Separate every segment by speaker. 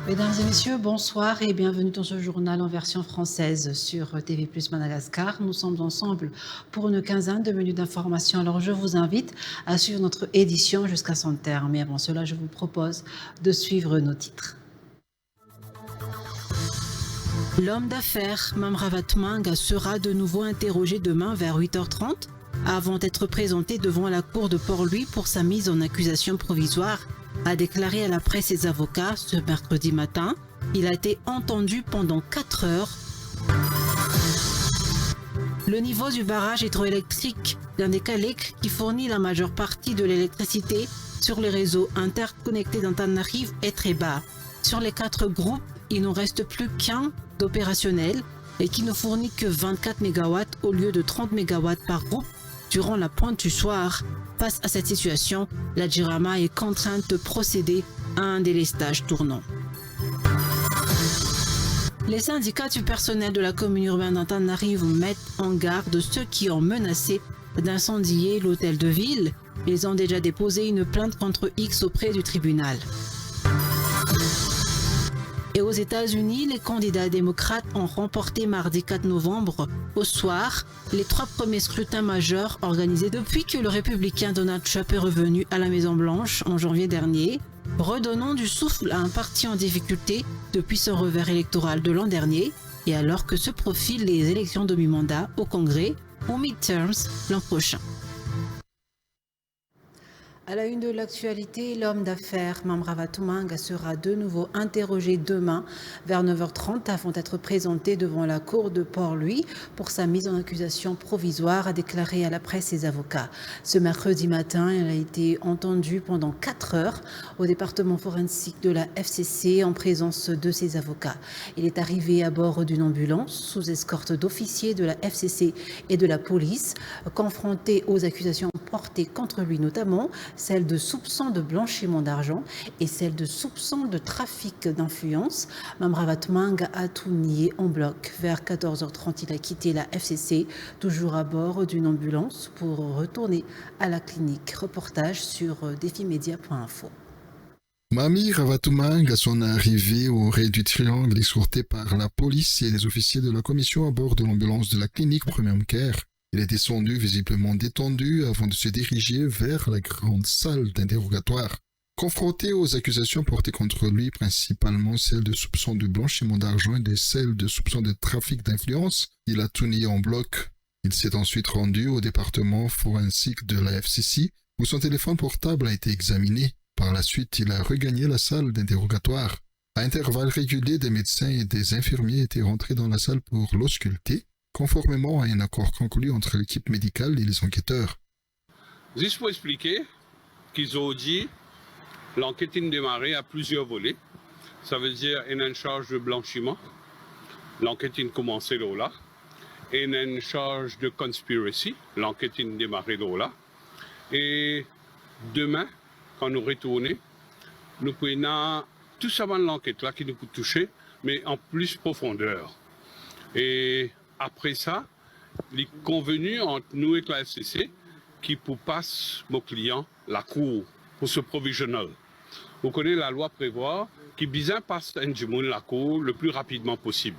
Speaker 1: Mesdames et messieurs, bonsoir et bienvenue dans ce journal en version française sur TV+ Madagascar. Nous sommes ensemble pour une quinzaine de minutes d'information. Alors je vous invite à suivre notre édition jusqu'à son terme. Mais avant cela, je vous propose de suivre nos titres. L'homme d'affaires Mamravat Manga sera de nouveau interrogé demain vers 8h30 avant d'être présenté devant la cour de Port-Louis pour sa mise en accusation provisoire, a déclaré à la presse ses avocats ce mercredi matin. Il a été entendu pendant 4 heures. Le niveau du barrage hydroélectrique d'Andékalek, qui fournit la majeure partie de l'électricité sur les réseaux interconnectés d'Antananarivo, est très bas. Sur les 4 groupes, il n'en reste plus qu'un d'opérationnel et qui ne fournit que 24 MW au lieu de 30 MW par groupe durant la pointe du soir. Face à cette situation, la Jirama est contrainte de procéder à un délestage tournant. Les syndicats du personnel de la commune urbaine d'Antananarivo mettent en garde ceux qui ont menacé d'incendier l'hôtel de ville. Ils ont déjà déposé une plainte contre X auprès du tribunal. Et aux États-Unis, les candidats démocrates ont remporté mardi 4 novembre au soir les 3 premiers scrutins majeurs organisés depuis que le républicain Donald Trump est revenu à la Maison-Blanche en janvier dernier, redonnant du souffle à un parti en difficulté depuis son revers électoral de l'an dernier et alors que se profilent les élections de mi-mandat au Congrès ou midterms l'an prochain. À la une de l'actualité, l'homme d'affaires Mamravat Manga sera de nouveau interrogé demain vers 9h30 avant d'être présenté devant la cour de Port-Louis pour sa mise en accusation provisoire, a déclaré à la presse ses avocats. Ce mercredi matin, il a été entendu pendant 4 heures au département forensique de la FCC en présence de ses avocats. Il est arrivé à bord d'une ambulance sous escorte d'officiers de la FCC et de la police, confronté aux accusations portées contre lui notamment celle de soupçons de blanchiment d'argent et celle de soupçons de trafic d'influence. Mamravat Manga a tout nié en bloc. Vers 14h30, il a quitté la FCC, toujours à bord d'une ambulance pour retourner à la clinique. Reportage sur defimedia.info.
Speaker 2: Mami Ravatumang, à son arrivée au raid du Triangle, escorté par la police et les officiers de la commission à bord de l'ambulance de la clinique Premium Care. Il est descendu visiblement détendu avant de se diriger vers la grande salle d'interrogatoire. Confronté aux accusations portées contre lui, principalement celles de soupçons de blanchiment d'argent et celles de soupçons de trafic d'influence, il a tout nié en bloc. Il s'est ensuite rendu au département forensique de la FCC où son téléphone portable a été examiné. Par la suite, il a regagné la salle d'interrogatoire. À intervalles réguliers, des médecins et des infirmiers étaient rentrés dans la salle pour l'ausculter, conformément à un accord conclu entre l'équipe médicale et les enquêteurs.
Speaker 3: Juste pour expliquer qu'ils ont dit l'enquête est démarrée à plusieurs volets. Ça veut dire qu'il y a une charge de blanchiment. L'enquête est commencée là. Et il y a une charge de conspiracy. L'enquête est démarrée là. Et demain, quand nous retournons, nous prenons tout ça dans l'enquête là qui nous peut toucher, mais en plus profondeur. Et après ça, les convenus entre nous et la FCC qui pour passer nos clients la cour pour ce provisionnel. Vous connaissez la loi prévoit qui bien passe la cour le plus rapidement possible.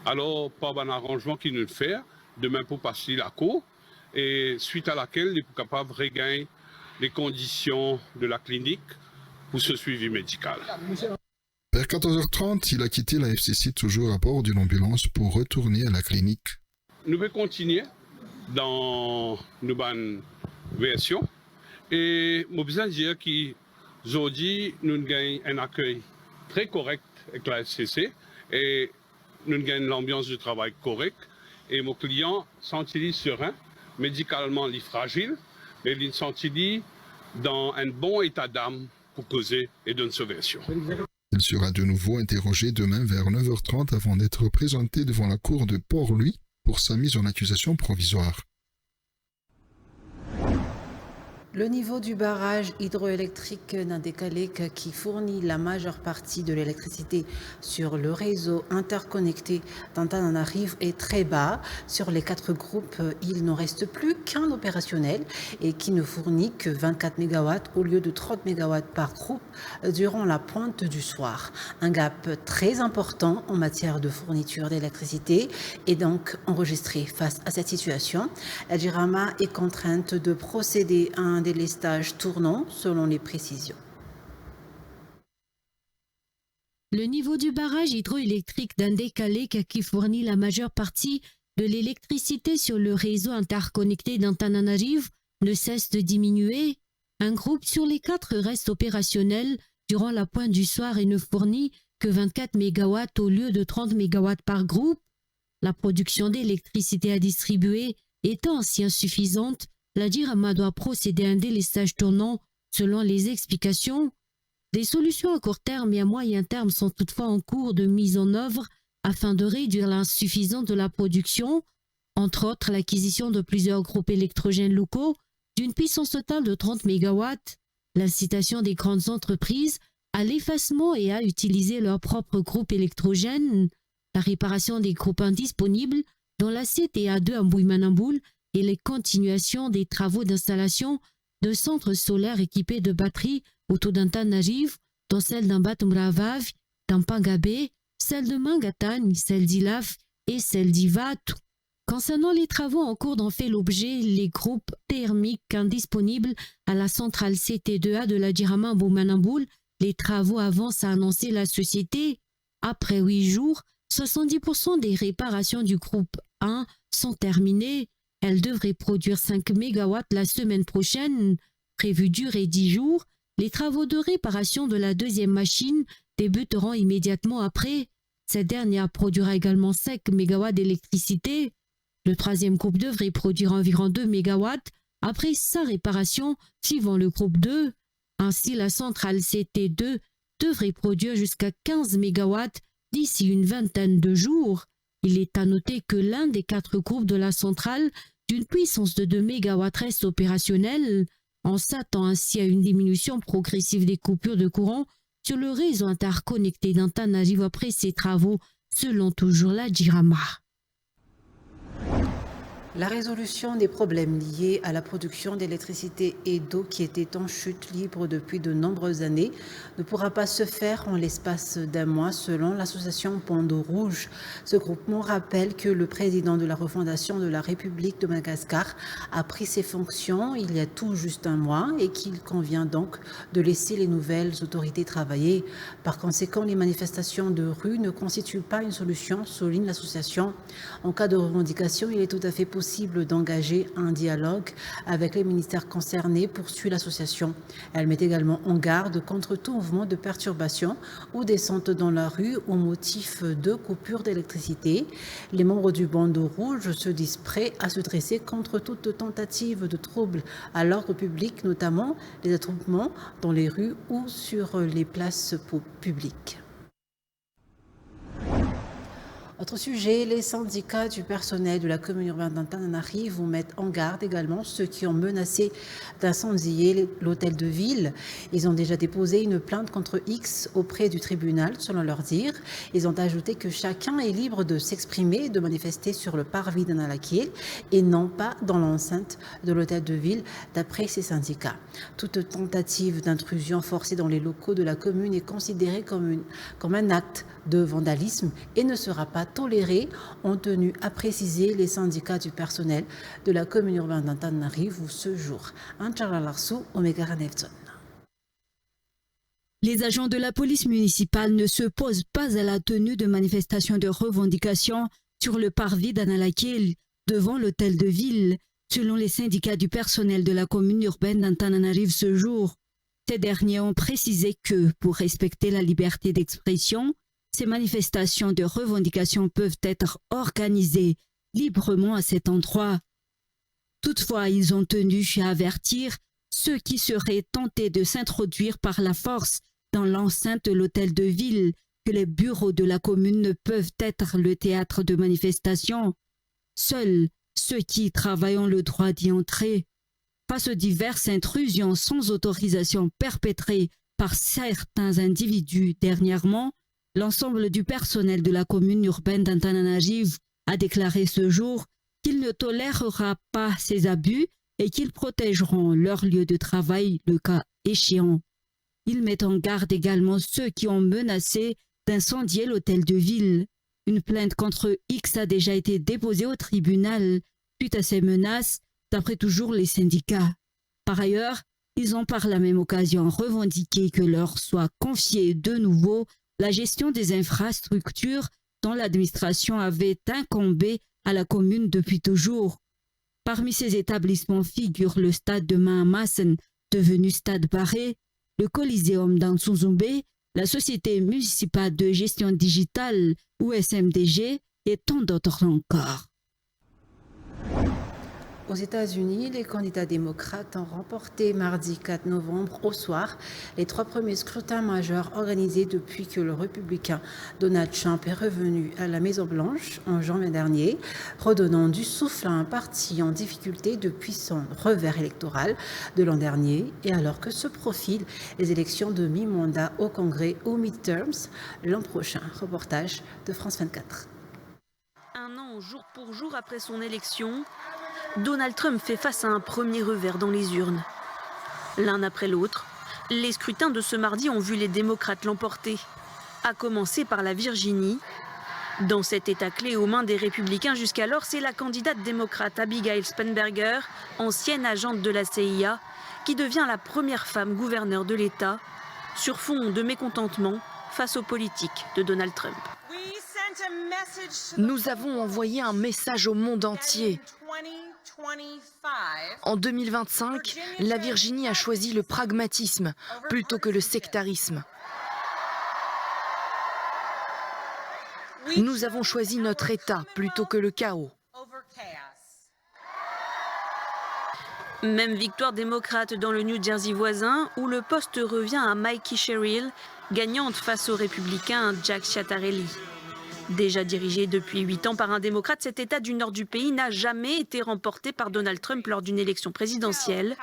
Speaker 3: Alors, par un arrangement qui nous fait demain pour passer la cour et suite à laquelle il est capable de regagner les conditions de la clinique pour ce suivi médical.
Speaker 2: Vers 14h30, il a quitté la FCC toujours à bord d'une ambulance pour retourner à la clinique.
Speaker 3: Nous allons continuer dans nos bonnes versions et je besoin de dire qu'aujourd'hui, nous gagnons un accueil très correct avec la FCC et nous gagnons l'ambiance de travail correcte et mon client sentit serein, médicalement il est fragile, mais il sentit dans un bon état d'âme pour causer et donner sa version.
Speaker 2: Il sera de nouveau interrogé demain vers 9h30 avant d'être présenté devant la cour de Port-Louis pour sa mise en accusation provisoire.
Speaker 1: Le niveau du barrage hydroélectrique d'Indékalek qui fournit la majeure partie de l'électricité sur le réseau interconnecté d'Antananarivo est très bas. Sur les 4 groupes, il n'en reste plus qu'un opérationnel et qui ne fournit que 24 MW au lieu de 30 MW par groupe durant la pointe du soir. Un gap très important en matière de fourniture d'électricité est donc enregistré face à cette situation. La JIRAMA est contrainte de procéder à un délestage tournant selon les précisions.
Speaker 4: Le niveau du barrage hydroélectrique d'Indékalek qui fournit la majeure partie de l'électricité sur le réseau interconnecté d'Antananarivo ne cesse de diminuer. Un groupe sur les 4 reste opérationnel durant la pointe du soir et ne fournit que 24 MW au lieu de 30 MW par groupe. La production d'électricité à distribuer étant si insuffisante, la JIRAMA doit procéder à un délestage tournant selon les explications. Des solutions à court terme et à moyen terme sont toutefois en cours de mise en œuvre afin de réduire l'insuffisance de la production, entre autres l'acquisition de plusieurs groupes électrogènes locaux d'une puissance totale de 30 MW, l'incitation des grandes entreprises à l'effacement et à utiliser leurs propres groupes électrogènes, la réparation des groupes indisponibles dont la CTA2 à Mbouimanamboul et les continuations des travaux d'installation de centres solaires équipés de batteries autour d'Antananarivo, dont celle d'Ambatumravav, d'Ampangabé, celle de Mangatane, celle d'Ilaf et celle d'Ivatu. Concernant les travaux en cours dont fait l'objet les groupes thermiques indisponibles à la centrale CT2A de la JIRAMA à Mbouimanamboul, les travaux avancent, a annoncé la société. Après 8 jours, 70% des réparations du groupe 1 sont terminées. Elle devrait produire 5 MW la semaine prochaine. Prévu durer 10 jours, les travaux de réparation de la deuxième machine débuteront immédiatement après. Cette dernière produira également 5 MW d'électricité. Le troisième groupe devrait produire environ 2 MW après sa réparation suivant le groupe 2. Ainsi, la centrale CT2 devrait produire jusqu'à 15 MW d'ici une vingtaine de jours. Il est à noter que l'un des 4 groupes de la centrale d'une puissance de 2 MW reste opérationnel. On s'attend ainsi à une diminution progressive des coupures de courant sur le réseau interconnecté d'Antananarivo après ces travaux, selon toujours la JIRAMA.
Speaker 1: La résolution des problèmes liés à la production d'électricité et d'eau qui était en chute libre depuis de nombreuses années ne pourra pas se faire en l'espace d'un mois selon l'association Pando Rouge. Ce groupement rappelle que le président de la refondation de la République de Madagascar a pris ses fonctions il y a tout juste un mois et qu'il convient donc de laisser les nouvelles autorités travailler. Par conséquent, les manifestations de rue ne constituent pas une solution, souligne l'association. En cas de revendication, il est tout à fait possible d'engager un dialogue avec les ministères concernés, poursuit l'association. Elle met également en garde contre tout mouvement de perturbation ou descente dans la rue au motif de coupure d'électricité. Les membres du Bandeau Rouge se disent prêts à se dresser contre toute tentative de trouble à l'ordre public, notamment les attroupements dans les rues ou sur les places publiques. Autre sujet, les syndicats du personnel de la commune urbaine d'Antananarivo mettent en garde également ceux qui ont menacé d'incendier l'hôtel de ville. Ils ont déjà déposé une plainte contre X auprès du tribunal, selon leur dire. Ils ont ajouté que chacun est libre de s'exprimer et de manifester sur le parvis d'Analakil et non pas dans l'enceinte de l'hôtel de ville, d'après ces syndicats. Toute tentative d'intrusion forcée dans les locaux de la commune est considérée comme un acte de vandalisme et ne sera pas toléré, ont tenu à préciser les syndicats du personnel de la commune urbaine d'Antananarivo ce jour.
Speaker 5: Les agents de la police municipale ne se posent pas à la tenue de manifestations de revendication sur le parvis d'Analakil devant l'hôtel de ville, selon les syndicats du personnel de la commune urbaine d'Antananarivo ce jour. Ces derniers ont précisé que, pour respecter la liberté d'expression, ces manifestations de revendication peuvent être organisées librement à cet endroit. Toutefois, ils ont tenu à avertir ceux qui seraient tentés de s'introduire par la force dans l'enceinte de l'hôtel de ville que les bureaux de la commune ne peuvent être le théâtre de manifestations. Seuls ceux qui travaillent ont le droit d'y entrer. face aux diverses intrusions sans autorisation perpétrées par certains individus dernièrement, l'ensemble du personnel de la commune urbaine d'Antananarivo a déclaré ce jour qu'il ne tolérera pas ces abus et qu'ils protégeront leur lieu de travail le cas échéant. Il met en garde également ceux qui ont menacé d'incendier l'hôtel de ville. Une plainte contre X a déjà été déposée au tribunal suite à ces menaces, d'après toujours les syndicats. Par ailleurs, ils ont par la même occasion revendiqué que leur soit confiée de nouveau la gestion des infrastructures dont l'administration avait incombé à la commune depuis toujours. Parmi ces établissements figure le stade de Mahamassen, devenu stade Barré, le Coliseum d'Antsuzumbe, la Société municipale de gestion digitale ou SMDG et tant d'autres encore.
Speaker 1: Aux États-Unis, les candidats démocrates ont remporté mardi 4 novembre au soir les 3 premiers scrutins majeurs organisés depuis que le républicain Donald Trump est revenu à la Maison-Blanche en janvier dernier, redonnant du souffle à un parti en difficulté depuis son revers électoral de l'an dernier et alors que se profilent les élections de mi-mandat au Congrès ou midterms l'an prochain. Reportage de France 24.
Speaker 6: Un an jour pour jour après son élection, Donald Trump fait face à un premier revers dans les urnes. L'un après l'autre, les scrutins de ce mardi ont vu les démocrates l'emporter, à commencer par la Virginie. Dans cet État clé aux mains des républicains jusqu'alors, c'est la candidate démocrate Abigail Spanberger, ancienne agente de la CIA, qui devient la première femme gouverneure de l'État, sur fond de mécontentement face aux politiques de Donald Trump.
Speaker 7: Nous avons envoyé un message au monde entier. En 2025, la Virginie a choisi le pragmatisme plutôt que le sectarisme. Nous avons choisi notre État plutôt que le chaos.
Speaker 6: Même victoire démocrate dans le New Jersey voisin, où le poste revient à Mikey Sherrill, gagnante face au républicain Jack Ciattarelli. Déjà dirigé depuis 8 ans par un démocrate, cet État du nord du pays n'a jamais été remporté par Donald Trump lors d'une élection présidentielle.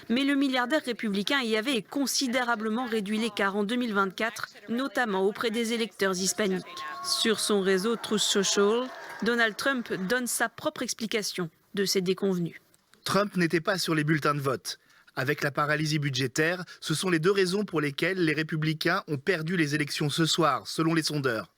Speaker 6: Mais le milliardaire républicain y avait considérablement réduit l'écart en 2024, notamment auprès des électeurs hispaniques. Sur son réseau Truth Social, Donald Trump donne sa propre explication de ces déconvenues.
Speaker 8: Trump n'était pas sur les bulletins de vote. Avec la paralysie budgétaire, ce sont les 2 raisons pour lesquelles les républicains ont perdu les élections ce soir, selon les sondeurs.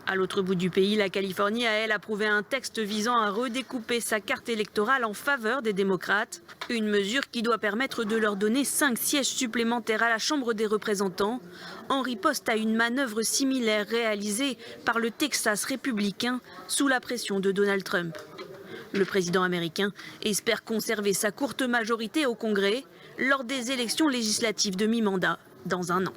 Speaker 6: À l'autre bout du pays, la Californie a, elle, approuvé un texte visant à redécouper sa carte électorale en faveur des démocrates. Une mesure qui doit permettre de leur donner 5 sièges supplémentaires à la Chambre des représentants, en riposte à une manœuvre similaire réalisée par le Texas républicain sous la pression de Donald Trump. Le président américain espère conserver sa courte majorité au Congrès lors des élections législatives de mi-mandat dans un an.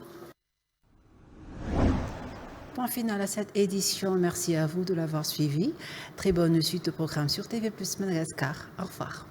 Speaker 1: Point final à cette édition. Merci à vous de l'avoir suivi. Très bonne suite au programme sur TV+ Madagascar. Au revoir.